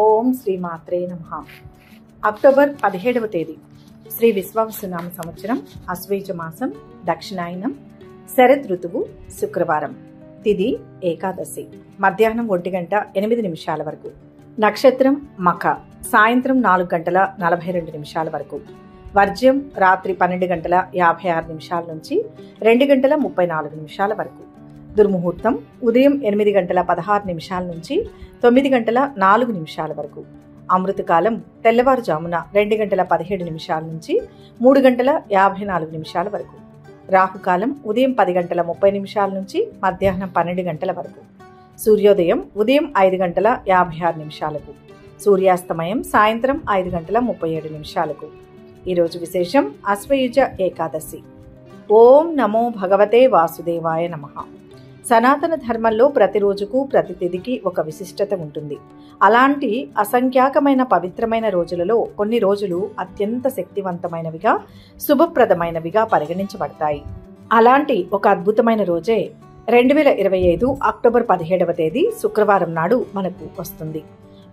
ఓం శ్రీ మాత్రే నమః. అక్టోబర్ 17వ తేదీ శ్రీ విశ్వావసునామ సంవత్సరం అశ్వయుజ మాసం దక్షిణాయనం శరద్ ఋతువు శుక్రవారం. తిథి ఏకాదశి. మధ్యాహ్నం 1:08 వరకు. నక్షత్రం మఖ. సాయంత్రం 4:42 వరకు. వర్జ్యం రాత్రి 12:56 నుంచి 2:34 వరకు. దుర్ముహూర్తం ఉదయం 8:16 నుంచి 9:04 వరకు. అమృతకాలం తెల్లవారుజామున 2:17 నుంచి 3:54 వరకు. రాహుకాలం ఉదయం 10:30 నుంచి మధ్యాహ్నం 12 వరకు. సూర్యోదయం ఉదయం 5:56. సూర్యాస్తమయం సాయంత్రం 5:37. ఈరోజు విశేషం అశ్వయుజ ఏకాదశి. ఓం నమో భగవతే వాసుదేవాయ నమః. సనాతన ధర్మంలో ప్రతిరోజుకు ప్రతి తిథికి ఒక విశిష్టత ఉంటుంది. అలాంటి అసంఖ్యాకమైన పవిత్రమైన రోజులలో కొన్ని రోజులు అత్యంత శక్తివంతమైనవిగా శుభప్రదమైనవిగా పరిగణించబడతాయి. అలాంటి ఒక అద్భుతమైన రోజే 2025 అక్టోబర్ 17వ తేదీ శుక్రవారం నాడు మనకు వస్తుంది.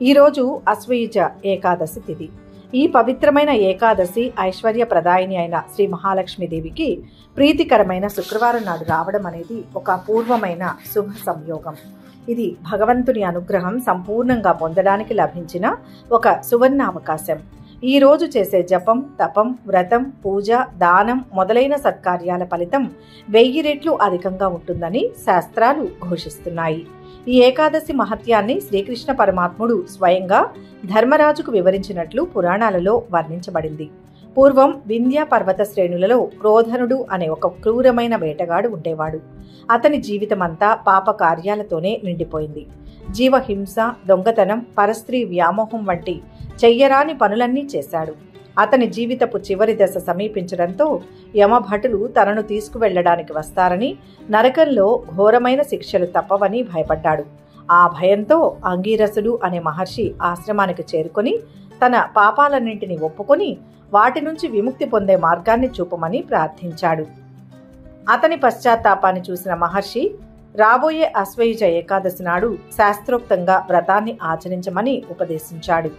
ఈరోజు అశ్వయుజ ఏకాదశి తిథి. ఈ పవిత్రమైన ఏకాదశి ఐశ్వర్య ప్రదాయిని అయిన శ్రీ మహాలక్ష్మీదేవికి ప్రీతికరమైన శుక్రవారం నాడు రావడం అనేది ఒక అపూర్వమైన శుభ సంయోగం. ఇది భగవంతుని అనుగ్రహం సంపూర్ణంగా పొందడానికి లభించిన ఒక సువర్ణ అవకాశం. ఈ రోజు చేసే జపం, తపం, వ్రతం, పూజ, దానం మొదలైన సత్కార్యాల ఫలితం 1000 రెట్లు అధికంగా ఉంటుందని శాస్త్రాలు ఘోషిస్తున్నాయి. ఈ ఏకాదశి మహత్యాన్ని శ్రీకృష్ణ పరమాత్ముడు స్వయంగా ధర్మరాజుకు వివరించినట్లు పురాణాలలో వర్ణించబడింది. పూర్వం వింధ్య పర్వత శ్రేణులలో క్రోధనుడు అనే ఒక క్రూరమైన వేటగాడు ఉండేవాడు. అతని జీవితమంతా పాప కార్యాలతోనే నిండిపోయింది. జీవహింస, దొంగతనం, పరస్త్రీ వ్యామోహం వంటి చెయ్యరాని పనులన్నీ చేశాడు. అతని జీవితపు చివరి దశ సమీపించడంతో యమభటులు తనను తీసుకువెళ్లడానికి వస్తారని, నరకంలో ఘోరమైన శిక్షలు తప్పవని భయపడ్డాడు. ఆ భయంతో అంగీరసుడు అనే మహర్షి ఆశ్రమానికి చేరుకొని తన పాపాలన్నింటినీ ఒప్పుకొని వాటి నుంచి విముక్తి పొందే మార్గాన్ని చూపమని ప్రార్థించాడు. అతని పశ్చాత్తాపాన్ని చూసిన మహర్షి రాబోయే అశ్వయుజ ఏకాదశి నాడు శాస్త్రోక్తంగా వ్రతాన్ని ఆచరించమని ఉపదేశించాడు.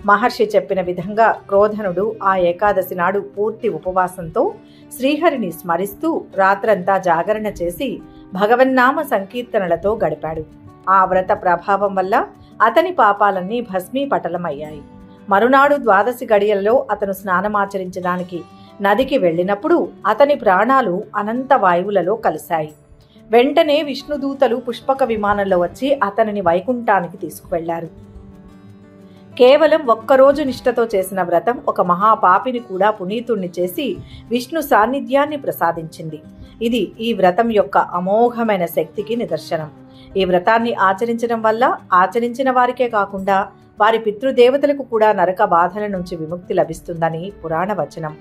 మహర్షి చెప్పిన విధంగా క్రోధనుడు ఆ ఏకాదశి నాడు పూర్తి ఉపవాసంతో శ్రీహరిని స్మరిస్తూ రాత్రంతా జాగరణ చేసి భగవన్నామ సంకీర్తనలతో గడిపాడు. ఆ వ్రత ప్రభావం వల్ల అతని పాపాలన్నీ భస్మీపటలమయ్యాయి. మరునాడు ద్వాదశి గడియల్లో అతను స్నానమాచరించడానికి నదికి వెళ్ళినప్పుడు అతని ప్రాణాలు అనంత వాయువులలో కలిశాయి. వెంటనే విష్ణుదూతలు పుష్పక విమానంలో వచ్చి అతనిని వైకుంఠానికి తీసుకువెళ్లారు. కేవలం ఒక్కరోజు నిష్ఠతో చేసిన వ్రతం ఒక మహాపాపిని కూడా పునీతుణ్ణి చేసి విష్ణు సాన్నిధ్యాన్ని ప్రసాదించింది. ఇది ఈ వ్రతం యొక్క అమోఘమైన శక్తికి నిదర్శనం. ఈ వ్రతాన్ని ఆచరించడం వల్ల ఆచరించిన వారికే కాకుండా వారి పితృదేవతలకు కూడా నరక బాధల నుంచి విముక్తి లభిస్తుందని పురాణ వచనం.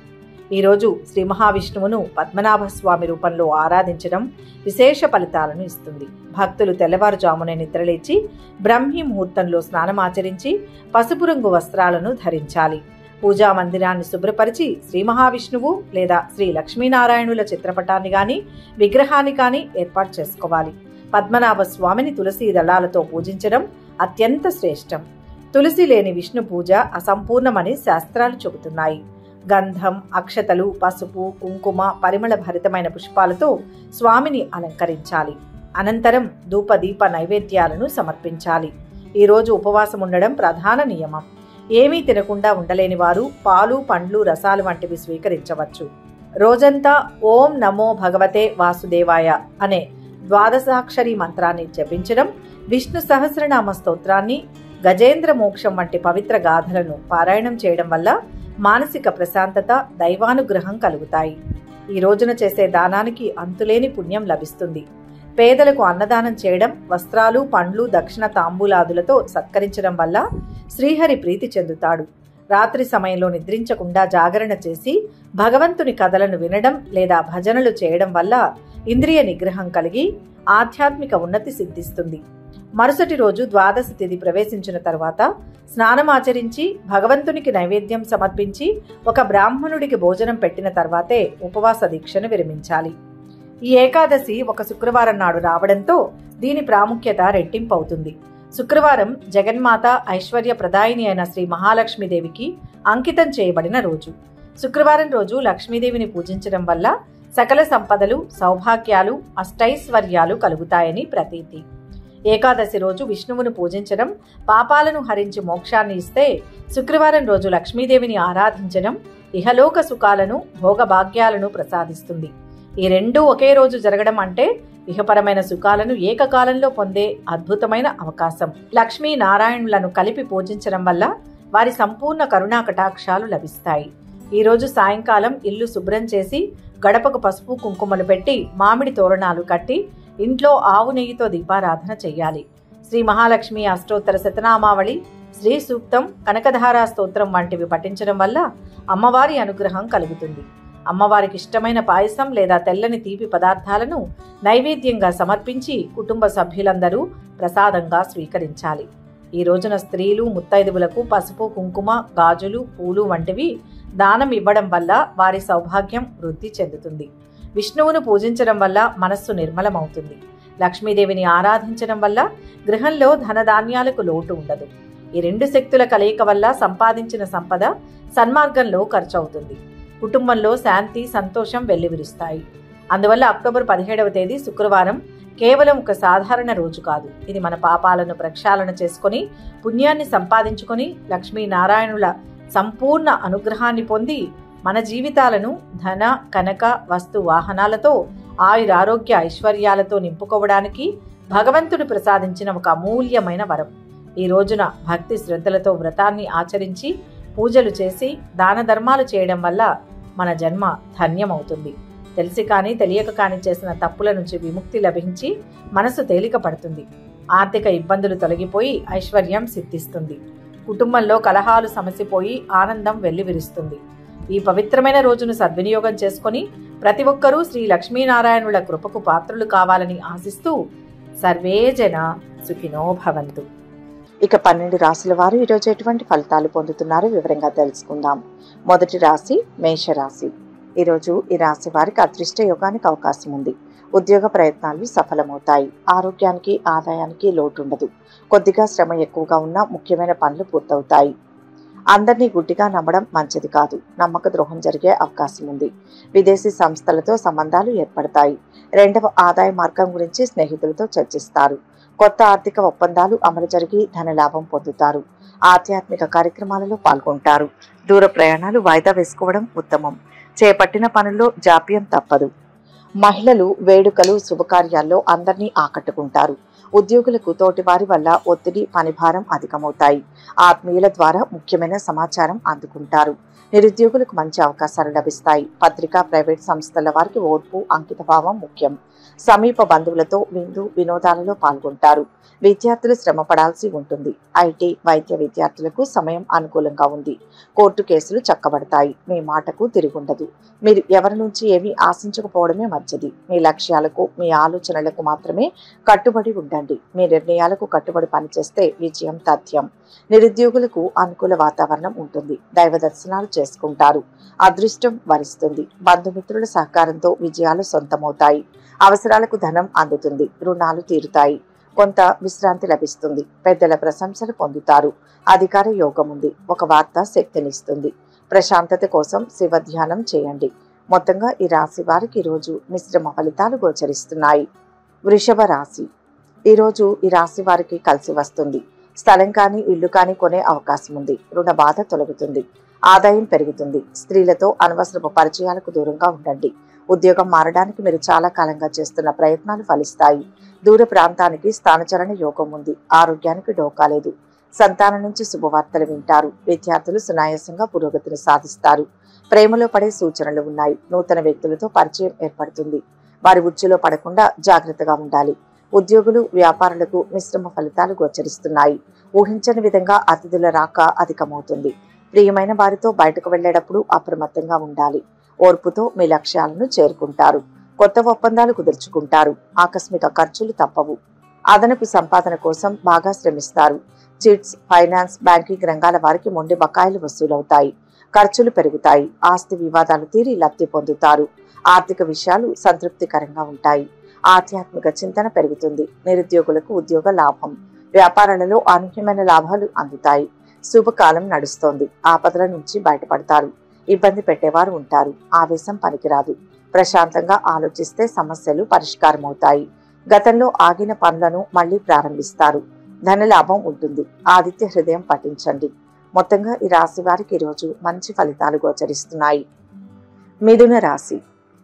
ఈరోజు శ్రీ మహావిష్ణువును పద్మనాభస్వామి రూపంలో ఆరాధించడం విశేష ఫలితాలను ఇస్తుంది. భక్తులు తెల్లవారుజామునే నిద్రలేచి బ్రహ్మీ ముహూర్తంలో స్నానమాచరించి పసుపు రంగు వస్త్రాలను ధరించాలి. పూజా మందిరాన్ని శుభ్రపరిచి శ్రీ మహావిష్ణువు లేదా శ్రీ లక్ష్మీనారాయణుల చిత్రపటాన్ని గాని విగ్రహాన్ని గాని ఏర్పాటు చేసుకోవాలి. పద్మనాభ స్వామిని తులసి దళాలతో పూజించడం అత్యంత శ్రేష్టం. తులసి లేని విష్ణు పూజ అసంపూర్ణమని శాస్త్రాలు చెబుతున్నాయి. గంధం, అక్షతలు, పసుపు, కుంకుమ, పరిమళ భరితమైన పుష్పాలతో స్వామిని అలంకరించాలి. అనంతరం ధూపదీప నైవేద్యాలను సమర్పించాలి. ఈరోజు ఉపవాసం ఉండడం ప్రధాన నియమం. ఏమీ తినకుండా ఉండలేని వారు పాలు, పండ్లు, రసాలు వంటివి స్వీకరించవచ్చు. రోజంతా ఓం నమో భగవతే వాసుదేవాయ అనే ద్వాదశాక్షరి మంత్రాన్ని జపించడం, విష్ణు సహస్రనామ స్తోత్రాన్ని, గజేంద్ర మోక్షం వంటి పవిత్ర గాథలను పారాయణం చేయడం వల్ల మానసిక ప్రశాంతత, దైవానుగ్రహం కలుగుతాయి. ఈ రోజున చేసే దానానికి అంతులేని పుణ్యం లభిస్తుంది. పేదలకు అన్నదానం చేయడం, వస్త్రాలు, పండ్లు, దక్షిణ తాంబూలాదులతో సత్కరించడం వల్ల శ్రీహరి ప్రీతి చెందుతాడు. రాత్రి సమయంలో నిద్రించకుండా జాగరణ చేసి భగవంతుని కథలను వినడం లేదా భజనలు చేయడం వల్ల ఇంద్రియ నిగ్రహం కలిగి ఆధ్యాత్మిక ఉన్నతి సిద్ధిస్తుంది. మరుసటి రోజు ద్వాదశి తిథి ప్రవేశించిన తరువాత స్నానమాచరించి భగవంతునికి నైవేద్యం సమర్పించి ఒక బ్రాహ్మణుడికి భోజనం పెట్టిన తర్వాతే ఉపవాస దీక్షను విరమించాలి. ఈ ఏకాదశి ఒక శుక్రవారం నాడు రావడంతో దీని ప్రాముఖ్యత రెట్టింపు అవుతుంది. శుక్రవారం జగన్మాత ఐశ్వర్య ప్రదాయిని అయిన శ్రీ మహాలక్ష్మీదేవికి అంకితం చేయబడిన రోజు. శుక్రవారం రోజు లక్ష్మీదేవిని పూజించడం వల్ల సకల సంపదలు, సౌభాగ్యాలు, అష్టైశ్వర్యాలు కలుగుతాయని ప్రతీతి. ఏకాదశి రోజు విష్ణువును పూజించడం పాపాలను హరించి మోక్షాన్ని ఇస్తే, శుక్రవారం రోజు లక్ష్మీదేవిని ఆరాధించడం ఇహలోక సుఖాలను, భోగభాగ్యాలను ప్రసాదిస్తుంది. ఈ రెండూ ఒకే రోజు జరగడం అంటే ఇహపరమైన సుఖాలను ఏకకాలంలో పొందే అద్భుతమైన అవకాశం. లక్ష్మీ నారాయణులను కలిపి పూజించడం వల్ల వారి సంపూర్ణ కరుణా కటాక్షాలు లభిస్తాయి. ఈ రోజు సాయంకాలం ఇల్లు శుభ్రం చేసి గడపకు పసుపు కుంకుమలు పెట్టి మామిడి తోరణాలు కట్టి ఇంట్లో ఆవు నెయ్యితో దీపారాధన చెయ్యాలి. శ్రీ మహాలక్ష్మి అష్టోత్తర శతనామావళి, శ్రీ సూక్తం, కనకధారా స్తోత్రం వంటివి పఠించడం వల్ల అమ్మవారి అనుగ్రహం కలుగుతుంది. అమ్మవారికి ఇష్టమైన పాయసం లేదా తెల్లని తీపి పదార్థాలను నైవేద్యంగా సమర్పించి కుటుంబ సభ్యులందరూ ప్రసాదంగా స్వీకరించాలి. ఈ రోజున స్త్రీలు ముత్తైదువులకు పసుపు, కుంకుమ, గాజులు, పూలు వంటివి దానం ఇవ్వడం వల్ల వారి సౌభాగ్యం వృద్ధి చెందుతుంది. విష్ణువును పూజించడం వల్ల మనస్సు నిర్మలమవుతుంది. లక్ష్మీదేవిని ఆరాధించడం వల్ల గృహంలో ధనధాన్యాలకు లోటు ఉండదు. ఈ రెండు శక్తుల కలయిక వల్ల సంపాదించిన సంపద సన్మార్గంలో ఖర్చవుతుంది. కుటుంబంలో శాంతి, సంతోషం వెల్లివిరుస్తాయి. అందువల్ల అక్టోబర్ 17వ తేదీ శుక్రవారం కేవలం ఒక సాధారణ రోజు కాదు. ఇది మన పాపాలను ప్రక్షాళన చేసుకుని పుణ్యాన్ని సంపాదించుకొని లక్ష్మీనారాయణుల సంపూర్ణ అనుగ్రహాన్ని పొంది మన జీవితాలను ధన, కనక, వస్తు, వాహనాలతో, ఆయురారోగ్య, ఐశ్వర్యాలతో నింపుకోవడానికి భగవంతుడు ప్రసాదించిన ఒక అమూల్యమైన వరం. ఈ రోజున భక్తి శ్రద్ధలతో వ్రతాన్ని ఆచరించి పూజలు చేసి దాన ధర్మాలు చేయడం వల్ల మన జన్మ ధన్యమవుతుంది. తెలిసి కానీ తెలియక కానీ చేసిన తప్పుల నుంచి విముక్తి లభించి మనసు తేలిక పడుతుంది. ఆర్థిక ఇబ్బందులు తొలగిపోయి ఐశ్వర్యం సిద్ధిస్తుంది. కుటుంబంలో కలహాలు సమసిపోయి ఆనందం వెల్లివిరుస్తుంది. ఈ పవిత్రమైన రోజును సద్వినియోగం చేసుకుని ప్రతి ఒక్కరూ శ్రీ లక్ష్మీనారాయణుల కృపకు పాత్రులు కావాలని ఆశిస్తూ సర్వే జన సుఖినో భవంతు. ఇక 12 రాశుల వారు ఈరోజు ఎటువంటి ఫలితాలు పొందుతున్నారో వివరంగా తెలుసుకుందాం. మొదటి రాశి మేషరాశి. ఈరోజు ఈ రాశి వారికి అదృష్ట యోగానికి అవకాశం ఉంది. ఉద్యోగ ప్రయత్నాలు సఫలమవుతాయి. ఆరోగ్యానికి, ఆదాయానికి లోటుండదు. కొద్దిగా శ్రమ ఎక్కువగా ఉన్న ముఖ్యమైన పనులు పూర్తవుతాయి. అందరినీ గుడ్డిగా నమ్మడం మంచిది కాదు. నమ్మక ద్రోహం జరిగే అవకాశం ఉంది. విదేశీ సంస్థలతో సంబంధాలు ఏర్పడతాయి. రెండవ ఆదాయ మార్గం గురించి స్నేహితులతో చర్చిస్తారు. కొత్త ఆర్థిక ఒప్పందాలు అమలు జరిగి ధనలాభం పొందుతారు. ఆధ్యాత్మిక కార్యక్రమాలలో పాల్గొంటారు. దూర ప్రయాణాలు వాయిదా వేసుకోవడం ఉత్తమం. చేపట్టిన పనుల్లో జాప్యం తప్పదు. మహిళలు వేడుకలు, శుభకార్యాల్లో అందరినీ ఆకట్టుకుంటారు. ఉద్యోగులకు తోటివారి వల్ల ఒత్తిడి, పనిభారం అధికమవుతాయి. ఆత్మీయుల ద్వారా ముఖ్యమైన సమాచారం అందుకుంటారు. నిరుద్యోగులకు మంచి అవకాశాలు లభిస్తాయి. పత్రికా, ప్రైవేట్ సంస్థల వారికి ఓర్పు, అంకితభావం ముఖ్యం. సమీప బంధువులతో విందు, వినోదాలలో పాల్గొంటారు. విద్యార్థులు శ్రమ పడాల్సి ఉంటుంది. ఐటీ, వైద్య విద్యార్థులకు సమయం అనుకూలంగా ఉంది. కోర్టు కేసులు చక్కబడతాయి. మీ మాటకు తిరుగుండదు. మీరు ఎవరి నుంచి ఏమీ ఆశించకపోవడమే మంచిది. మీ లక్ష్యాలకు, మీ ఆలోచనలకు మాత్రమే కట్టుబడి ఉండండి. మీ నిర్ణయాలకు కట్టుబడి పనిచేస్తే విజయం తథ్యం. నిరుద్యోగులకు అనుకూల వాతావరణం ఉంటుంది. దైవ దర్శనాలు చేసుకుంటారు. అదృష్టం వరిస్తుంది. బంధుమిత్రుల సహకారంతో విజయాలు సొంతమవుతాయి. అవసరాలకు ధనం అందుతుంది. రుణాలు తీరుతాయి. కొంత విశ్రాంతి లభిస్తుంది. పెద్దల ప్రశంసలు పొందుతారు. అధికార యోగం ఉంది. ఒక వార్త శక్తినిస్తుంది. ప్రశాంతత కోసం శివ ధ్యానం చేయండి. మొత్తంగా ఈ రాశి వారికి ఈరోజు మిశ్రమ ఫలితాలు గోచరిస్తున్నాయి. వృషభ రాశి. ఈరోజు ఈ రాశి వారికి కలిసి వస్తుంది. స్థలం కానీ, ఇల్లు కానీ కొనే అవకాశం ఉంది. రుణ బాధ తొలగుతుంది. ఆదాయం పెరుగుతుంది. స్త్రీలతో అనవసరపు పరిచయాలకు దూరంగా ఉండండి. ఉద్యోగం మారడానికి మీరు చాలా కాలంగా చేస్తున్న ప్రయత్నాలు ఫలిస్తాయి. దూర ప్రాంతానికి స్థానచలన యోగం ఉంది. ఆరోగ్యానికి డోకా లేదు. సంతానం నుంచి శుభవార్తలు వింటారు. విద్యార్థులు సునాయాసంగా పురోగతిని సాధిస్తారు. ప్రేమలో పడే సూచనలు ఉన్నాయి. నూతన వ్యక్తులతో పరిచయం ఏర్పడుతుంది. వారి ఉచ్చులో పడకుండా జాగ్రత్తగా ఉండాలి. ఉద్యోగులు, వ్యాపారులకు మిశ్రమ ఫలితాలు గోచరిస్తున్నాయి. ఊహించని విధంగా అతిథుల రాక అధికమవుతుంది. ప్రియమైన వారితో బయటకు వెళ్లేటప్పుడు అప్రమత్తంగా ఉండాలి. ఓర్పుతో మీ లక్ష్యాలను చేరుకుంటారు. కొత్త ఒప్పందాలు కుదుర్చుకుంటారు. ఆకస్మిక ఖర్చులు తప్పవు. అదనపు సంపాదన కోసం బాగా శ్రమిస్తారు. చిట్స్, ఫైనాన్స్, బ్యాంకింగ్ రంగాల వారికి మొండి బకాయిలు వసూలవుతాయి. ఖర్చులు పెరుగుతాయి. ఆస్తి వివాదాలు తీరి లబ్ధి పొందుతారు. ఆర్థిక విషయాలు సంతృప్తికరంగా ఉంటాయి. ఆధ్యాత్మిక చింతన పెరుగుతుంది. నిరుద్యోగులకు ఉద్యోగ లాభం. వ్యాపారాలలో అనూహ్యమైన లాభాలు అందుతాయి. శుభకాలం నడుస్తోంది. ఆపదల నుంచి బయటపడతారు. ఇబ్బంది పెట్టేవారు ఉంటారు. ఆవేశం పనికిరాదు. ప్రశాంతంగా ఆలోచిస్తే సమస్యలు పరిష్కారమవుతాయి. గతంలో ఆగిన పనులను మళ్లీ ప్రారంభిస్తారు. ధనలాభం ఉంటుంది. ఆదిత్య హృదయం పఠించండి. మొత్తంగా ఈ రాశి వారికి ఈరోజు మంచి ఫలితాలు గోచరిస్తున్నాయి. మిథున రాశి.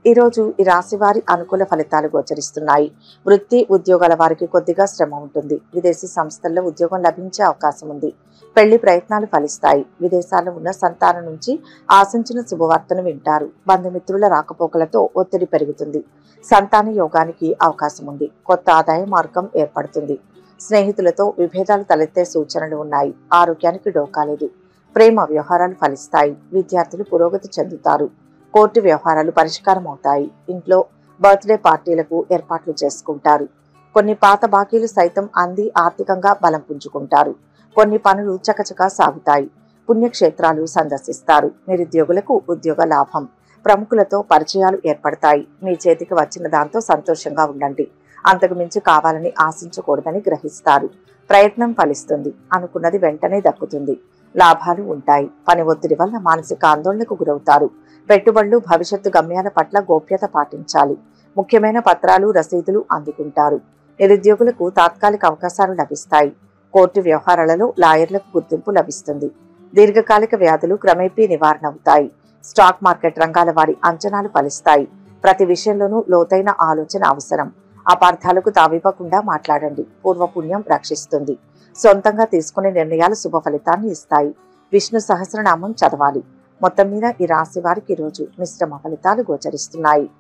ఈరోజు ఈ రాశి వారి అనుకూల ఫలితాలు గోచరిస్తున్నాయి. వృత్తి ఉద్యోగాల వారికి కొద్దిగా శ్రమ ఉంటుంది. విదేశీ సంస్థల్లో ఉద్యోగం లభించే అవకాశం ఉంది. పెళ్లి ప్రయత్నాలు ఫలిస్తాయి. విదేశాల్లో ఉన్న సంతానం నుంచి ఆశించిన శుభవార్తను వింటారు. బంధుమిత్రుల రాకపోకలతో ఒత్తిడి పెరుగుతుంది. సంతాన యోగానికి అవకాశం ఉంది. కొత్త ఆదాయ మార్గం ఏర్పడుతుంది. స్నేహితులతో విభేదాలు తలెత్తే సూచనలు ఉన్నాయి. ఆరోగ్యానికి డోకాలేదు. ప్రేమ వ్యవహారాలు ఫలిస్తాయి. విద్యార్థులు పురోగతి చెందుతారు. కోర్టు వ్యవహారాలు పరిష్కారం అవుతాయి. ఇంట్లో బర్త్డే పార్టీలకు ఏర్పాట్లు చేసుకుంటారు. కొన్ని పాత బాకీలు సైతం అంది ఆర్థికంగా బలం పుంజుకుంటారు. కొన్ని పనులు చకచకా సాగుతాయి. పుణ్యక్షేత్రాలు సందర్శిస్తారు. నిరుద్యోగులకు ఉద్యోగ లాభం. ప్రముఖులతో పరిచయాలు ఏర్పడతాయి. మీ చేతికి వచ్చిన దాంతో సంతోషంగా ఉండండి. అంతకు మించి కావాలని ఆశించకూడదని గ్రహిస్తారు. ప్రయత్నం ఫలిస్తుంది. అనుకున్నది వెంటనే దక్కుతుంది. లాభాలు ఉంటాయి. పని ఒత్తిడి వల్ల మానసిక ఆందోళనకు గురవుతారు. పెట్టుబడులు భవిష్యత్తు గమ్యాల పట్ల గోప్యత పాటించాలి. ముఖ్యమైన పత్రాలు రసీదులు అందుకుంటారు. నిరుద్యోగులకు తాత్కాలిక అవకాశాలు లభిస్తాయి. కోర్టు వ్యవహారాలలో లాయర్లకు గుర్తింపు లభిస్తుంది. దీర్ఘకాలిక వ్యాధులు క్రమేపీ నివారణ అవుతాయి. స్టాక్ మార్కెట్ రంగాల వారి అంచనాలు ఫలిస్తాయి. ప్రతి విషయంలోనూ లోతైన ఆలోచన అవసరం. అపార్థాలకు తావివ్వకుండా మాట్లాడండి. పూర్వపుణ్యం రక్షిస్తుంది. సొంతంగా తీసుకునే నిర్ణయాలు శుభ ఫలితాన్ని ఇస్తాయి. విష్ణు సహస్రనామం చదవాలి. మొత్తం మీద ఈ రాశి వారికి ఈరోజు మిశ్రమ ఫలితాలు గోచరిస్తున్నాయి.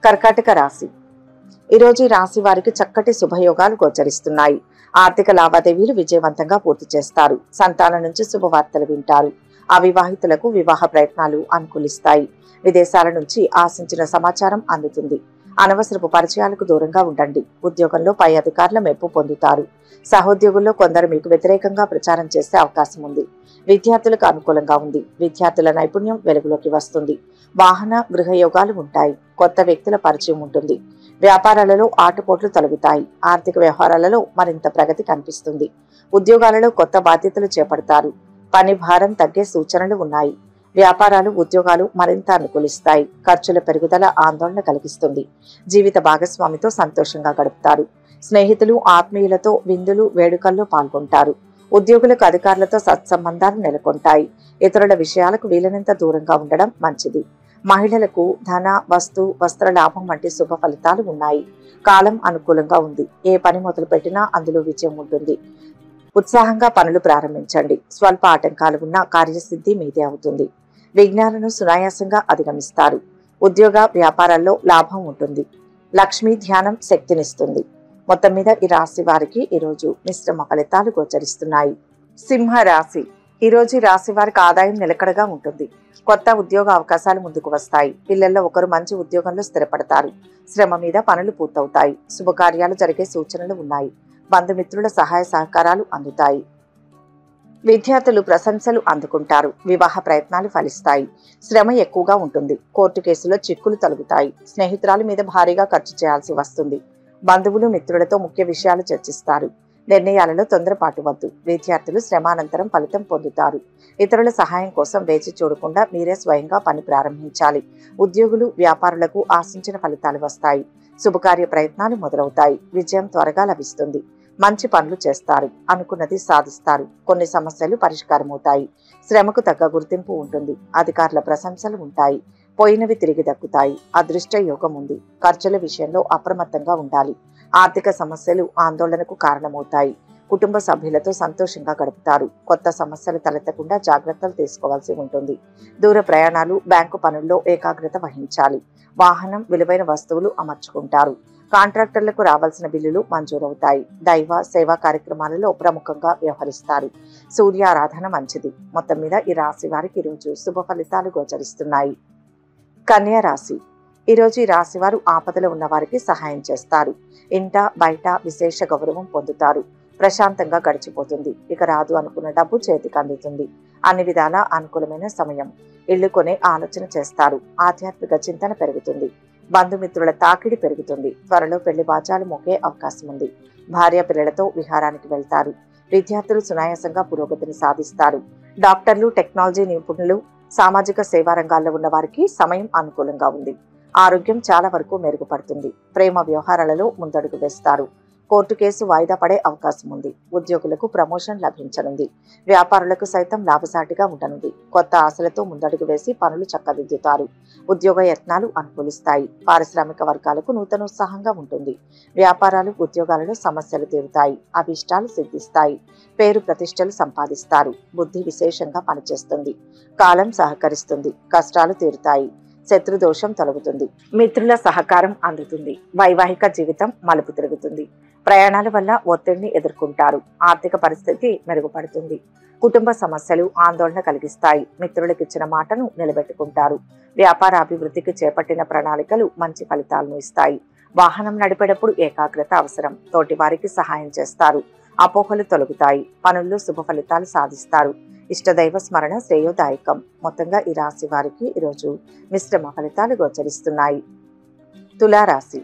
కర్కాటక రాశి. ఈరోజు ఈ రాశి వారికి చక్కటి శుభయోగాలు గోచరిస్తున్నాయి. ఆర్థిక లావాదేవీలు విజయవంతంగా పూర్తి చేస్తారు. సంతానం నుంచి శుభవార్తలు వింటారు. అవివాహితులకు వివాహ ప్రయత్నాలు అనుకూలిస్తాయి. విదేశాల నుంచి ఆశించిన సమాచారం అందుతుంది. అనవసరపు పరిచయాలకు దూరంగా ఉండండి. ఉద్యోగంలో పై అధికారుల మెప్పు పొందుతారు. సహోద్యోగుల్లో కొందరు మీకు వ్యతిరేకంగా ప్రచారం చేసే అవకాశం ఉంది. విద్యార్థులకు అనుకూలంగా ఉంది. విద్యార్థుల నైపుణ్యం వెలుగులోకి వస్తుంది. వాహన గృహయోగాలు ఉంటాయి. కొత్త వ్యక్తుల పరిచయం ఉంటుంది. వ్యాపారాలలో ఆటుపోట్లు తొలగుతాయి. ఆర్థిక వ్యవహారాలలో మరింత ప్రగతి కనిపిస్తుంది. ఉద్యోగాలలో కొత్త బాధ్యతలు చేపడతారు. పని భారం తగ్గే సూచనలు ఉన్నాయి. వ్యాపారాలు ఉద్యోగాలు మరింత అనుకూలిస్తాయి. ఖర్చుల పెరుగుదల ఆందోళన కలిగిస్తుంది. జీవిత భాగస్వామితో సంతోషంగా గడుపుతారు. స్నేహితులు ఆత్మీయులతో విందులు వేడుకల్లో పాల్గొంటారు. ఉద్యోగులకు అధికారులతో సత్సంబంధాలు నెలకొంటాయి. ఇతరుల విషయాలకు వీలైనంత దూరంగా ఉండడం మంచిది. మహిళలకు ధన వస్తు వస్త్ర లాభం వంటి శుభ ఫలితాలు ఉన్నాయి. కాలం అనుకూలంగా ఉంది. ఏ పని మొదలు పెట్టినా అందులో విజయం ఉంటుంది. ఉత్సాహంగా పనులు ప్రారంభించండి. స్వల్ప ఆటంకాలు ఉన్న కార్యసిద్ధి మీదే అవుతుంది. విఘ్నాలను సునాయాసంగా అధిగమిస్తారు. ఉద్యోగ వ్యాపారాల్లో లాభం ఉంటుంది. లక్ష్మీ ధ్యానం శక్తినిస్తుంది. మొత్తం మీద ఈ రాశి వారికి ఈరోజు మిశ్రమ ఫలితాలు గోచరిస్తున్నాయి. సింహ రాశి. ఈరోజు ఈ రాశి వారికి ఆదాయం నిలకడగా ఉంటుంది. కొత్త ఉద్యోగ అవకాశాలు ముందుకు వస్తాయి. పిల్లల్లో ఒకరు మంచి ఉద్యోగంలో స్థిరపడతారు. శ్రమ మీద పనులు పూర్తవుతాయి. శుభకార్యాలు జరిగే సూచనలు ఉన్నాయి. బంధుమిత్రుల సహాయ సహకారాలు అందుతాయి. విద్యార్థులు ప్రశంసలు అందుకుంటారు. వివాహ ప్రయత్నాలు ఫలిస్తాయి. శ్రమ ఎక్కువగా ఉంటుంది. కోర్టు కేసులో చిక్కులు తొలగుతాయి. స్నేహితురాల మీద భారీగా ఖర్చు చేయాల్సి వస్తుంది. బంధువులు మిత్రులతో ముఖ్య విషయాలు చర్చిస్తారు. నిర్ణయాలలో తొందరపాటు వద్దు. విద్యార్థులు శ్రమానంతరం ఫలితం పొందుతారు. ఇతరుల సహాయం కోసం వేచి చూడకుండా మీరే స్వయంగా పని ప్రారంభించాలి. ఉద్యోగులు వ్యాపారులకు ఆశించిన ఫలితాలు వస్తాయి. శుభకార్య ప్రయత్నాలు మొదలవుతాయి. విజయం త్వరగా లభిస్తుంది. మంచి పనులు చేస్తారు. అనుకున్నది సాధిస్తారు. కొన్ని సమస్యలు పరిష్కారమవుతాయి. శ్రమకు తగ్గ గుర్తింపు ఉంటుంది. అధికారుల ప్రశంసలు ఉంటాయి. పోయినవి తిరిగి దక్కుతాయి. అదృష్ట యోగం ఉంది. ఖర్చుల విషయంలో అప్రమత్తంగా ఉండాలి. ఆర్థిక సమస్యలు ఆందోళనకు కారణమవుతాయి. కుటుంబ సభ్యులతో సంతోషంగా గడుపుతారు. కొత్త సమస్యలు తలెత్తకుండా జాగ్రత్తలు తీసుకోవాల్సి ఉంటుంది. దూర ప్రయాణాలు, బ్యాంకు పనుల్లో ఏకాగ్రత వహించాలి. వాహనం, విలువైన వస్తువులు అమర్చుకుంటారు. కాంట్రాక్టర్లకు రావాల్సిన బిల్లులు మంజూరవుతాయి. దైవ సేవా కార్యక్రమాలలో ప్రముఖంగా వ్యవహరిస్తారు. సూర్యారాధన మంచిది. మొత్తం మీద ఈ రాశి వారికి ఈరోజు శుభ ఫలితాలు గోచరిస్తున్నాయి. కన్యా రాశి. ఈరోజు ఈ రాశి వారు ఆపదలో ఉన్న వారికి సహాయం చేస్తారు. ఇంట బయట విశేష గౌరవం పొందుతారు. ప్రశాంతంగా గడిచిపోతుంది. ఇక రాదు అనుకున్న డబ్బు చేతికి అందుతుంది. అన్ని విధాలా అనుకూలమైన సమయం. ఇల్లు కొనే ఆలోచన చేస్తారు. ఆధ్యాత్మిక చింతన పెరుగుతుంది. బంధుమిత్రుల తాకిడి పెరుగుతుంది. త్వరలో పెళ్లి బాజాలు మోగే అవకాశం ఉంది. భార్య పిల్లలతో విహారానికి వెళ్తారు. విద్యార్థులు సునాయాసంగా పురోగతిని సాధిస్తారు. డాక్టర్లు, టెక్నాలజీ నిపుణులు, సామాజిక సేవా రంగాల్లో ఉన్న వారికి సమయం అనుకూలంగా ఉంది. ఆరోగ్యం చాలా వరకు మెరుగుపడుతుంది. ప్రేమ వ్యవహారాలలో ముందడుగు వేస్తారు. కోర్టు కేసు వాయిదా పడే అవకాశం ఉంది. ఉద్యోగులకు ప్రమోషన్ లభించనుంది. వ్యాపారులకు సైతం లాభసాటిగా ఉండనుంది. కొత్త ఆశలతో ముందడుగు వేసి పనులు చక్కదిద్దుతారు. ఉద్యోగ యత్నాలు అనుకూలిస్తాయి. పారిశ్రామిక వర్గాలకు నూతనోత్సాహంగా ఉంటుంది. వ్యాపారాలు, ఉద్యోగాలలో సమస్యలు తీరుతాయి. అభిష్టాలు సిద్ధిస్తాయి. పేరు ప్రతిష్టలు సంపాదిస్తారు. బుద్ధి విశేషంగా పనిచేస్తుంది. కాలం సహకరిస్తుంది. కష్టాలు తీరుతాయి. శత్రుదోషం తొలగుతుంది. మిత్రుల సహకారం అందుతుంది. వైవాహిక జీవితం మలుపు తిరుగుతుంది. ప్రయాణాల వల్ల ఒత్తిడిని ఎదుర్కొంటారు. ఆర్థిక పరిస్థితి మెరుగుపడుతుంది. కుటుంబ సమస్యలు ఆందోళన కలిగిస్తాయి. మిత్రులకు ఇచ్చిన మాటను నిలబెట్టుకుంటారు. వ్యాపార అభివృద్ధికి చేపట్టిన ప్రణాళికలు మంచి ఫలితాలను ఇస్తాయి. వాహనం నడిపేటప్పుడు ఏకాగ్రత అవసరం. తోటి వారికి సహాయం చేస్తారు. అపోహలు తొలగుతాయి. పనుల్లో శుభ ఫలితాలు సాధిస్తారు. ఇష్టదైవ స్మరణ శ్రేయోదాయకం. మొత్తంగా ఈ రాశి వారికి ఈరోజు మిశ్రమ ఫలితాలు గోచరిస్తున్నాయి. తులారాశి.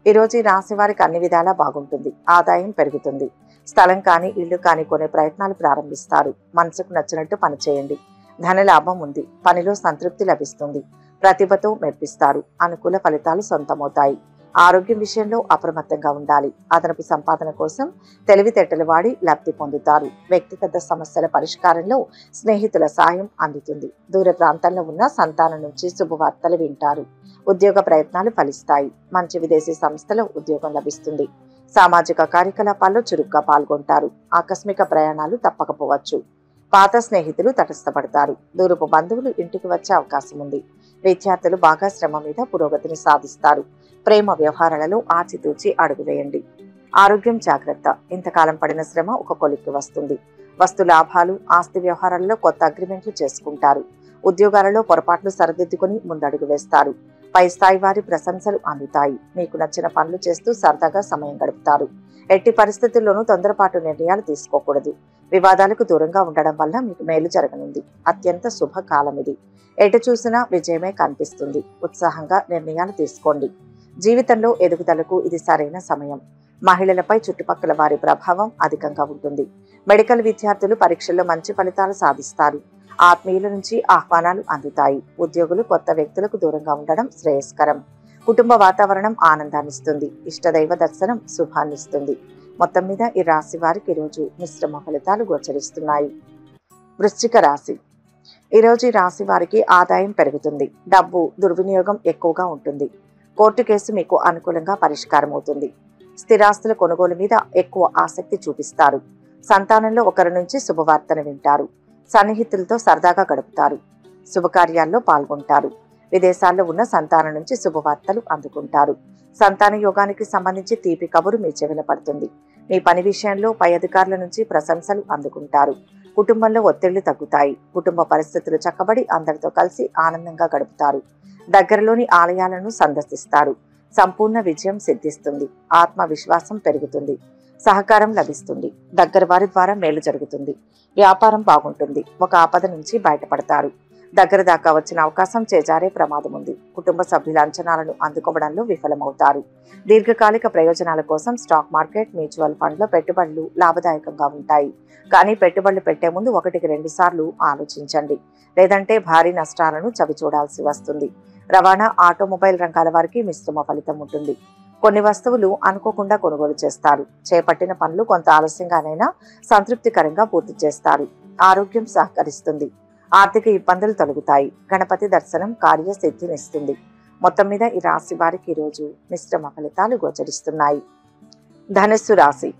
ఈరోజు ఈ రాశి వారికి అన్ని విధాలా బాగుంటుంది. ఆదాయం పెరుగుతుంది. స్థలం కానీ ఇల్లు కానీ కొనే ప్రయత్నాలు ప్రారంభిస్తారు. మనసుకు నచ్చినట్టు పనిచేయండి. ధనలాభం ఉంది. పనిలో సంతృప్తి లభిస్తుంది. ప్రతిభతో మెప్పిస్తారు. అనుకూల ఫలితాలు సొంతమవుతాయి. ఆరోగ్యం విషయంలో అప్రమత్తంగా ఉండాలి. అదనపు సంపాదన కోసం తెలివితేటలు వాడి లబ్ధి పొందుతారు. వ్యక్తిగత సమస్యల పరిష్కారంలో స్నేహితుల సాయం అందుతుంది. దూర ప్రాంతాల్లో ఉన్న సంతానం నుంచి శుభవార్తలు వింటారు. ఉద్యోగ ప్రయత్నాలు ఫలిస్తాయి. మంచి విదేశీ సంస్థలో ఉద్యోగం లభిస్తుంది. సామాజిక కార్యకలాపాల్లో చురుగ్గా పాల్గొంటారు. ఆకస్మిక ప్రయాణాలు తప్పకపోవచ్చు. పాత స్నేహితులు తటస్థపడతారు. దూరపు బంధువులు ఇంటికి వచ్చే అవకాశం ఉంది. విద్యార్థులు బాగా శ్రమ మీద పురోగతిని సాధిస్తారు. ప్రేమ వ్యవహారాలలో ఆచితూచి అడుగు వేయండి. ఆరోగ్యం జాగ్రత్త. ఇంతకాలం పడిన శ్రమ ఒక కొలిక్కి వస్తుంది. వస్తు లాభాలు, ఆస్తి వ్యవహారాలలో కొత్త అగ్రిమెంట్లు చేసుకుంటారు. ఉద్యోగాలలో పొరపాట్లు సరిదిద్దుకుని ముందడుగు వేస్తారు. పై స్థాయి వారి ప్రశంసలు అందుతాయి. మీకు నచ్చిన పనులు చేస్తూ సరదాగా సమయం గడుపుతారు. ఎట్టి పరిస్థితుల్లోనూ తొందరపాటు నిర్ణయాలు తీసుకోకూడదు. వివాదాలకు దూరంగా ఉండడం వల్ల మీకు మేలు జరగనుంది. అత్యంత శుభకాలం ఇది. ఎటు చూసినా విజయమే కనిపిస్తుంది. ఉత్సాహంగా నిర్ణయాలు తీసుకోండి. జీవితంలో ఎదుగుదలకు ఇది సరైన సమయం. మహిళలపై చుట్టుపక్కల వారి ప్రభావం అధికంగా ఉంటుంది. మెడికల్ విద్యార్థులు పరీక్షల్లో మంచి ఫలితాలు సాధిస్తారు. ఆత్మీయుల నుంచి ఆహ్వానాలు అందుతాయి. ఉద్యోగులు కొత్త వ్యక్తులకు దూరంగా ఉండడం శ్రేయస్కరం. కుటుంబ వాతావరణం ఆనందాన్నిస్తుంది. ఇష్టదైవ దర్శనం శుభాన్నిస్తుంది. మొత్తం మీద ఈ రాశి వారికి ఈరోజు మిశ్రమ ఫలితాలు గోచరిస్తున్నాయి. వృశ్చిక రాశి. ఈరోజు ఈ రాశి వారికి ఆదాయం పెరుగుతుంది. డబ్బు దుర్వినియోగం ఎక్కువగా ఉంటుంది. కోర్టు కేసు మీకు అనుకూలంగా పరిష్కారం అవుతుంది. స్థిరాస్తుల కొనుగోలు మీద ఎక్కువ ఆసక్తి చూపిస్తారు. సంతానంలో ఒకరి నుంచి శుభవార్తను వింటారు. సన్నిహితులతో సరదాగా గడుపుతారు. శుభకార్యాల్లో పాల్గొంటారు. విదేశాల్లో ఉన్న సంతానం నుంచి శుభవార్తలు అందుకుంటారు. సంతాన యోగానికి సంబంధించి తీపి కబురు మీ చెవిన పడుతుంది. మీ పని విషయంలో పై అధికారుల నుంచి ప్రశంసలు అందుకుంటారు. కుటుంబంలో ఒత్తిళ్లు తగ్గుతాయి. కుటుంబ పరిస్థితులు చక్కబడి అందరితో కలిసి ఆనందంగా గడుపుతారు. దగ్గరలోని ఆలయాలను సందర్శిస్తారు. సంపూర్ణ విజయం సిద్ధిస్తుంది. ఆత్మవిశ్వాసం పెరుగుతుంది. సహకారం లభిస్తుంది. దగ్గర వారి ద్వారా మేలు జరుగుతుంది. వ్యాపారం బాగుంటుంది. ఒక ఆపద నుంచి బయటపడతారు. దగ్గర దాకా వచ్చిన అవకాశం చేజారే ప్రమాదం ఉంది. కుటుంబ సభ్యుల అంచనాలను అందుకోవడంలో విఫలమవుతారు. దీర్ఘకాలిక ప్రయోజనాల కోసం స్టాక్ మార్కెట్, మ్యూచువల్ ఫండ్లో పెట్టుబడులు లాభదాయకంగా ఉంటాయి. కానీ పెట్టుబడులు పెట్టే ముందు 1-2 సార్లు ఆలోచించండి. లేదంటే భారీ నష్టాలను చవి చూడాల్సి వస్తుంది. రవాణా, ఆటోమొబైల్ రంగాల వారికి మిశ్రమ ఫలితం ఉంటుంది. కొన్ని వస్తువులు అనుకోకుండా కొనుగోలు చేస్తారు. చేపట్టిన పనులు కొంత ఆలస్యంగానైనా సంతృప్తికరంగా పూర్తి చేస్తారు. ఆరోగ్యం సహకరిస్తుంది. ఆర్థిక ఇబ్బందులు తొలగుతాయి. గణపతి దర్శనం కార్యసిద్ధినిస్తుంది. మొత్తం మీద ఈ రాశి వారికి ఈరోజు మిశ్రమ ఫలితాలు గోచరిస్తున్నాయి. ధనుస్సు రాశి.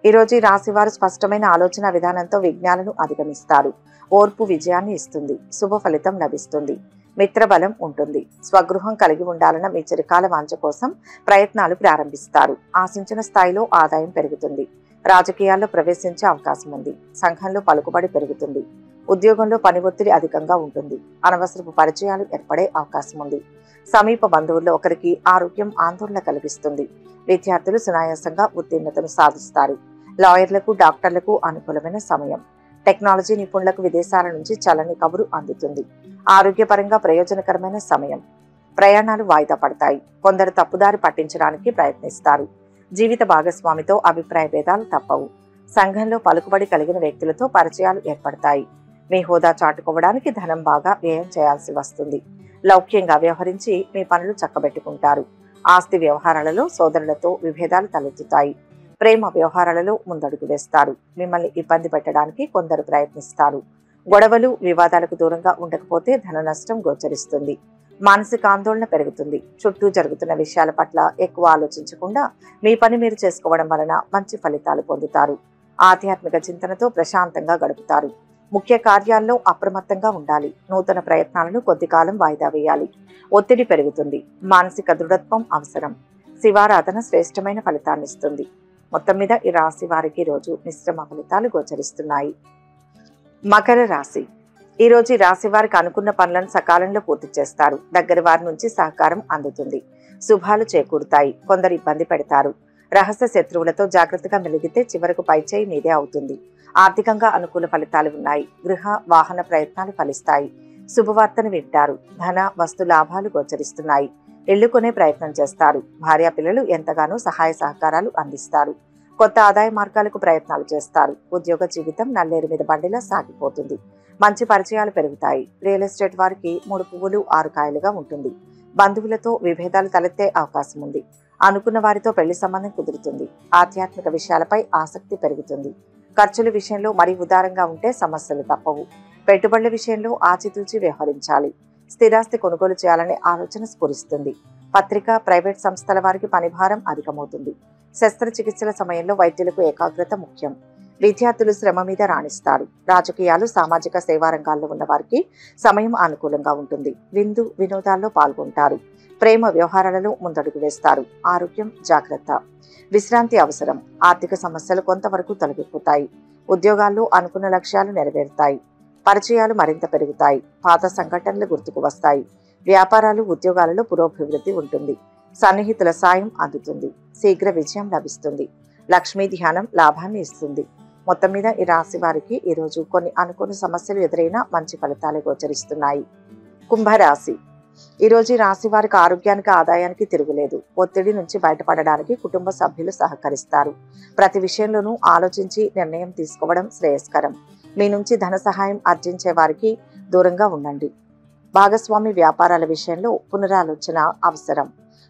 ఈరోజు ఈ రాశి వారు స్పష్టమైన ఆలోచన విధానంతో విఘ్నాలను అధిగమిస్తారు. ఓర్పు విజయాన్ని ఇస్తుంది. శుభ ఫలితం లభిస్తుంది. మిత్రబలం ఉంటుంది. స్వగృహం కలిగి ఉండాలన్న మీ చిరకాల వాంఛ కోసం ప్రయత్నాలు ప్రారంభిస్తారు. ఆశించిన స్థాయిలో ఆదాయం పెరుగుతుంది. రాజకీయాల్లో ప్రవేశించే అవకాశం ఉంది. సంఘంలో పలుకుబడి పెరుగుతుంది. ఉద్యోగంలో పని ఒత్తిడి అధికంగా ఉంటుంది. అనవసరపు పరిచయాలు ఏర్పడే అవకాశం ఉంది. సమీప బంధువుల్లో ఒకరికి ఆరోగ్యం ఆందోళన కలిగిస్తుంది. విద్యార్థులు సునాయాసంగా ఉత్తీర్ణతను సాధిస్తారు. లాయర్లకు, డాక్టర్లకు అనుకూలమైన సమయం. టెక్నాలజీ నిపుణులకు విదేశాల నుంచి చల్లని కబురు అందుతుంది. ఆరోగ్యపరంగా ప్రయోజనకరమైన సమయం. ప్రయాణాలు వాయిదా పడతాయి. కొందరు తప్పుదారి పట్టించడానికి ప్రయత్నిస్తారు. జీవిత భాగస్వామితో అభిప్రాయ భేదాలు తప్పవు. సంఘంలో పలుకుబడి కలిగిన వ్యక్తులతో పరిచయాలు ఏర్పడతాయి. మీ హోదా చాటుకోవడానికి ధనం బాగా వ్యయం చేయాల్సి వస్తుంది. లౌక్యంగా వ్యవహరించి మీ పనులు చక్కబెట్టుకుంటారు. ఆస్తి వ్యవహారాలలో సోదరులతో విభేదాలు తలెత్తుతాయి. ప్రేమ వ్యవహారాలలో ముందడుగు వేస్తారు. మిమ్మల్ని ఇబ్బంది పెట్టడానికి కొందరు ప్రయత్నిస్తారు. గొడవలు, వివాదాలకు దూరంగా ఉండకపోతే ధన నష్టం గోచరిస్తుంది. మానసిక ఆందోళన పెరుగుతుంది. చుట్టూ జరుగుతున్న విషయాల పట్ల ఎక్కువ ఆలోచించకుండా మీ పని మీరు చేసుకోవడం వలన మంచి ఫలితాలు పొందుతారు. ఆధ్యాత్మిక చింతనతో ప్రశాంతంగా గడుపుతారు. ముఖ్య కార్యాల్లో అప్రమత్తంగా ఉండాలి. నూతన ప్రయత్నాలను కొద్ది కాలం వాయిదా వేయాలి. ఒత్తిడి పెరుగుతుంది. మానసిక దృఢత్వం అవసరం. శివారాధన శ్రేష్టమైన ఫలితాన్నిస్తుంది. మొత్తం మీద ఈ రాశి వారికి రోజు మిశ్రమ ఫలితాలు గోచరిస్తున్నాయి. మకర రాశి. ఈ రోజు ఈ రాశి వారికి అనుకున్న పనులను సకాలంలో పూర్తి చేస్తారు. దగ్గర వారి నుంచి సహకారం అందుతుంది. శుభాలు చేకూరుతాయి. కొందరు ఇబ్బంది పెడతారు. రహస్య శత్రువులతో జాగ్రత్తగా మెలిగితే చివరకు పైచేయి మీదే అవుతుంది. ఆర్థికంగా అనుకూల ఫలితాలు ఉన్నాయి. గృహ, వాహన ప్రయత్నాలు ఫలిస్తాయి. శుభవార్తను వింటారు. ధన, వస్తు లాభాలు గోచరిస్తున్నాయి. ఇళ్లు కొనే ప్రయత్నం చేస్తారు. భార్యా పిల్లలు ఎంతగానో సహాయ సహకారాలు అందిస్తారు. కొత్త ఆదాయ మార్గాలకు ప్రయత్నాలు చేస్తారు. ఉద్యోగ జీవితం నల్లేరు మీద బండిలా సాగిపోతుంది. మంచి పరిచయాలు పెరుగుతాయి. రియల్ ఎస్టేట్ వారికి 3 పువ్వులు 6 కాయలుగా ఉంటుంది. బంధువులతో విభేదాలు తలెత్తే అవకాశం ఉంది. అనుకున్న వారితో పెళ్లి సంబంధం కుదురుతుంది. ఆధ్యాత్మిక విషయాలపై ఆసక్తి పెరుగుతుంది. ఖర్చుల విషయంలో మరీ ఉదారంగా ఉంటే సమస్యలు తప్పవు. పెట్టుబడుల విషయంలో ఆచితూచి వ్యవహరించాలి. స్థిరాస్తి కొనుగోలు చేయాలనే ఆలోచన స్ఫురిస్తుంది. పత్రిక, ప్రైవేట్ సంస్థల వారికి పనిభారం అధికమవుతుంది. శస్త్రచికిత్సల సమయంలో వైద్యులకు ఏకాగ్రత ముఖ్యం. విద్యార్థులు శ్రమ మీద రాణిస్తారు. రాజకీయాలు, సామాజిక సేవా రంగాల్లో ఉన్న వారికి సమయం అనుకూలంగా ఉంటుంది. విందు, వినోదాల్లో పాల్గొంటారు. ప్రేమ వ్యవహారాలలో ముందడుగు వేస్తారు. ఆరోగ్యం జాగ్రత్త. విశ్రాంతి అవసరం. ఆర్థిక సమస్యలు కొంతవరకు తొలగిపోతాయి. ఉద్యోగాల్లో అనుకున్న లక్ష్యాలు నెరవేరుతాయి. పరిచయాలు మరింత పెరుగుతాయి. పాత సంఘటనలు గుర్తుకు వస్తాయి. వ్యాపారాలు, ఉద్యోగాలలో పురోభివృద్ధి ఉంటుంది. సన్నిహితుల సాయం అందుతుంది. శీఘ్ర విజయం లభిస్తుంది. లక్ష్మీ ధ్యానం లాభాన్ని ఇస్తుంది. మొత్తం మీద ఈ రాశి వారికి ఈరోజు కొన్ని అనుకోని సమస్యలు ఎదురైనా మంచి ఫలితాలు గోచరిస్తున్నాయి. కుంభరాశి. ఈరోజు ఈ రాశి వారికి ఆరోగ్యానికి, ఆదాయానికి తిరుగులేదు. ఒత్తిడి నుంచి బయటపడడానికి కుటుంబ సభ్యులు సహకరిస్తారు. ప్రతి విషయంలోనూ ఆలోచించి నిర్ణయం తీసుకోవడం శ్రేయస్కరం. మీ నుంచి ధన సహాయం ఆర్జించే వారికి దూరంగా ఉండండి. భాగస్వామి వ్యాపారాల విషయంలో పునరాలోచన అవసరం.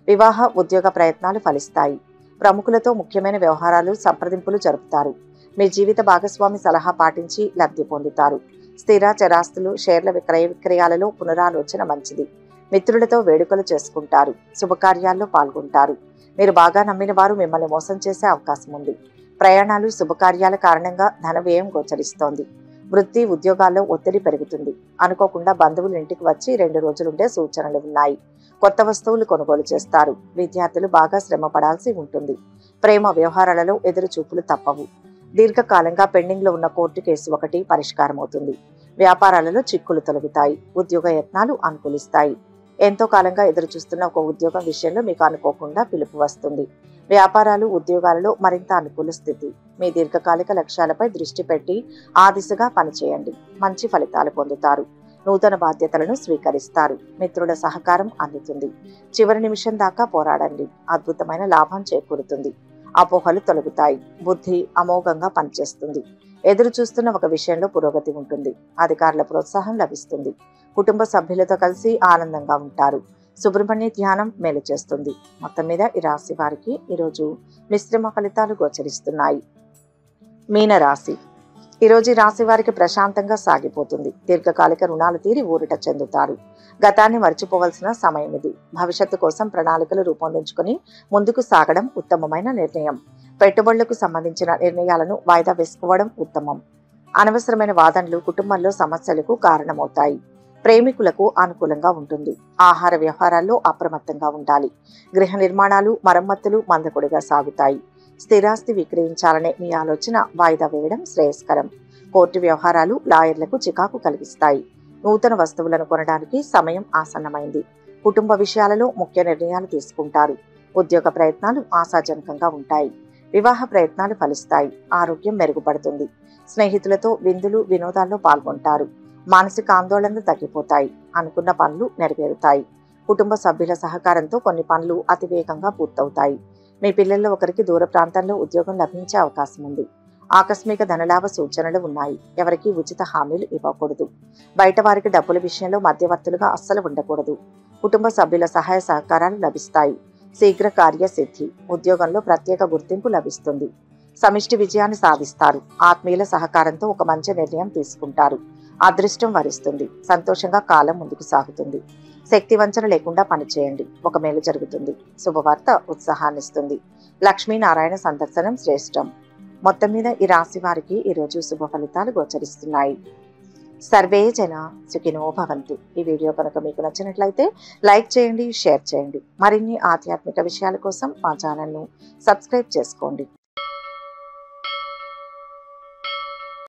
వివాహ, ఉద్యోగ ప్రయత్నాలు ఫలిస్తాయి. ప్రముఖులతో ముఖ్యమైన వ్యవహారాలు, సంప్రదింపులు జరుపుతారు. మీ జీవిత భాగస్వామి సలహా పాటించి లబ్ధి పొందుతారు. స్థిర, చరాస్తులు, షేర్ల విక్రయాలలో పునరాలోచన మంచిది. మిత్రులతో వేడుకలు చేసుకుంటారు. శుభకార్యాల్లో పాల్గొంటారు. మీరు బాగా నమ్మిన వారు మిమ్మల్ని మోసం చేసే అవకాశం ఉంది. ప్రయాణాలు, శుభకార్యాల కారణంగా ధన వ్యయం గోచరిస్తోంది. వృత్తి, ఉద్యోగాల్లో ఒత్తిడి పెరుగుతుంది. అనుకోకుండా బంధువులు ఇంటికి వచ్చి 2 రోజులుండే సూచనలు ఉన్నాయి. కొత్త వస్తువులు కొనుగోలు చేస్తారు. విద్యార్థులు బాగా శ్రమ పడాల్సి ఉంటుంది. ప్రేమ వ్యవహారాలలో ఎదురు చూపులు తప్పవు. దీర్ఘకాలంగా పెండింగ్ లో ఉన్న కోర్టు కేసు ఒకటి పరిష్కారం అవుతుంది. వ్యాపారాలలో చిక్కులు తొలగుతాయి. ఉద్యోగ యత్నాలు అనుకూలిస్తాయి. ఎంతో కాలంగా ఎదురు చూస్తున్న ఒక ఉద్యోగం విషయంలో మీకు అనుకోకుండా పిలుపు వస్తుంది. వ్యాపారాలు, ఉద్యోగాలలో మరింత అనుకూల స్థితి. మీ దీర్ఘకాలిక లక్ష్యాలపై దృష్టి పెట్టి ఆ దిశగా పనిచేయండి. మంచి ఫలితాలు పొందుతారు. నూతన బాధ్యతలను స్వీకరిస్తారు. మిత్రుల సహకారం అందుతుంది. చివరి నిమిషం దాకా పోరాడండి. అద్భుతమైన లాభం చేకూరుతుంది. అపోహలు తొలగుతాయి. బుద్ధి అమోఘంగా పనిచేస్తుంది. ఎదురు చూస్తున్న ఒక విషయంలో పురోగతి ఉంటుంది. అధికారుల ప్రోత్సాహం లభిస్తుంది. కుటుంబ సభ్యులతో కలిసి ఆనందంగా ఉంటారు. సుబ్రహ్మణ్య ధ్యానం మేలు చేస్తుంది. మొత్తం మీద ఈ రాశి వారికి ఈరోజు మిశ్రమ ఫలితాలు గోచరిస్తున్నాయి. మీనరాశి. ఈరోజు ఈ రాశి వారికి ప్రశాంతంగా సాగిపోతుంది. దీర్ఘకాలిక రుణాలు తీరి ఊరట చెందుతారు. గతాన్ని మర్చిపోవలసిన సమయం ఇది. భవిష్యత్తు కోసం ప్రణాళికలు రూపొందించుకుని ముందుకు సాగడం ఉత్తమమైన నిర్ణయం. పెట్టుబడులకు సంబంధించిన నిర్ణయాలను వాయిదా వేసుకోవడం ఉత్తమం. అనవసరమైన వాదనలు కుటుంబంలో సమస్యలకు కారణమవుతాయి. ప్రేమికులకు అనుకూలంగా ఉంటుంది. ఆహార వ్యవహారాల్లో అప్రమత్తంగా ఉండాలి. గృహ నిర్మాణాలు, మరమ్మతులు మందకొడిగా సాగుతాయి. స్థిరాస్తి విక్రయించాలనే మీ ఆలోచన వాయిదా వేయడం శ్రేయస్కరం. కోర్టు వ్యవహారాలు లాయర్లకు చికాకు కలిగిస్తాయి. నూతన వస్తువులను కొనడానికి సమయం ఆసన్నమైంది. కుటుంబ విషయాలలో ముఖ్య నిర్ణయాలు తీసుకుంటారు. ఉద్యోగ ప్రయత్నాలు ఆశాజనకంగా ఉంటాయి. వివాహ ప్రయత్నాలు ఫలిస్తాయి. ఆరోగ్యం మెరుగుపడుతుంది. స్నేహితులతో విందులు వినోదాల్లో పాల్గొంటారు. మానసిక ఆందోళనలు తగ్గిపోతాయి. అనుకున్న పనులు నెరవేరుతాయి. కుటుంబ సభ్యుల సహకారంతో కొన్ని పనులు అతివేగంగా పూర్తవుతాయి. మీ పిల్లల్లో ఒకరికి దూర ప్రాంతాల్లో ఉద్యోగం లభించే అవకాశం ఉంది. ఆకస్మిక ధనలాభ సూచనలు ఉన్నాయి. ఎవరికి ఉచిత హామీలు ఇవ్వకూడదు. బయట వారికి డబ్బుల విషయంలో మధ్యవర్తులుగా అస్సలు ఉండకూడదు. కుటుంబ సభ్యుల సహాయ సహకారాలు లభిస్తాయి. శీఘ్ర కార్యసిద్ధి. ఉద్యోగంలో ప్రత్యేక గుర్తింపు లభిస్తుంది. సమిష్టి విజయాన్ని సాధిస్తారు. ఆత్మీయుల సహకారంతో ఒక మంచి నిర్ణయం తీసుకుంటారు. అదృష్టం వరిస్తుంది. సంతోషంగా కాలం ముందుకు సాగుతుంది. శక్తి వంచన లేకుండా పనిచేయండి. ఒక మేలు జరుగుతుంది. శుభవార్త ఉత్సాహాన్నిస్తుంది. లక్ష్మీనారాయణ సందర్శనం శ్రేష్టం. మొత్తం మీద ఈ రాశి వారికి ఈరోజు శుభ ఫలితాలు గోచరిస్తున్నాయి. సర్వే జన సుఖినో భవంతు. ఈ వీడియో కనుక మీకు నచ్చినట్లయితే లైక్ చేయండి, షేర్ చేయండి. మరిన్ని ఆధ్యాత్మిక విషయాల కోసం మా ఛానల్ను సబ్స్క్రైబ్ చేసుకోండి.